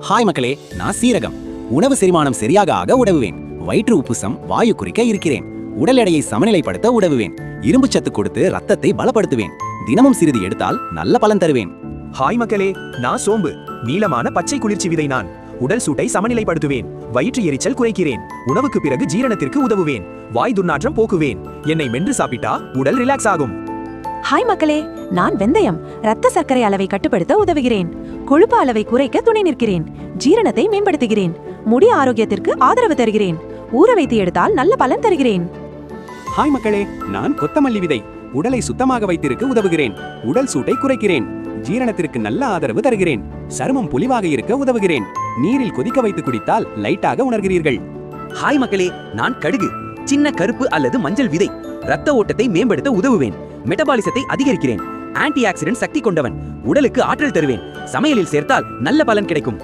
Hi மக்களே, நான் சீரகம். உணவு செரிமானம் சரியாக ஆக உதவுவேன். வயிற்று உப்புசம், வாயு குறிக்க இருக்கிறேன். உடல் எடையை சமநிலைப்படுத்த உதவுவேன். இரும்பு சத்து கொடுத்து ரத்தத்தை பலப்படுத்துவேன். தினமும் சிறிது எடுத்தால் நல்ல பலன் தருவேன். ஹாய் மக்களே, நான் சோம்பு. நீளமான பச்சை குளிர்ச்சி விதை நான். உடல் சூட்டை சமநிலைப்படுத்துவேன். வயிற்று எரிச்சல் குறைக்கிறேன். உணவுக்கு பிறகு ஜீரணத்திற்கு உதவுவேன். வாய் துர்நாற்றம் போக்குவேன். என்னை மென்று சாப்பிட்டா உடல் ரிலாக்ஸ் ஆகும். ஹாய் மக்களே, நான் வெந்தயம். இரத்த சர்க்கரை அளவை கட்டுப்படுத்த உதவுகிறேன். கொழுப்பு அளவை குறைக்க துணை நிற்கிறேன். ஜீரணத்தை மேம்படுத்துகிறேன். முடி ஆரோக்கியத்திற்கு ஆதரவு தருகிறேன். ஊற வைத்து எடுத்தால் நல்ல பலன் தருகிறேன். ஹாய் மக்களே, நான் கொத்தமல்லி விதை. உடலை சுத்தமாக வைத்திருக்க உதவுகிறேன். உடல் சூட்டை குறைக்கிறேன். ஜீரணத்திற்கு நல்ல ஆதரவு தருகிறேன். சருமம் பொலிவாக இருக்க உதவுகிறேன். நீரில் கொதிக்க வைத்து குடித்தால் லைட்டாக உணர்கிறீர்கள். ஹாய் மக்களே, நான் கடுகு. சின்ன கருப்பு அல்லது மஞ்சள் விதை. ரத்த ஓட்டத்தை மேம்படுத்த உதவுவேன். மெட்டபாலிசத்தை அதிகரிக்கிறேன். ஆன்டி ஆக்சிடென்ட் சக்தி கொண்டவன். உடலுக்கு ஆற்றல் தருவேன். சமையலில் சேர்த்தால் நல்ல பலன் கிடைக்கும்.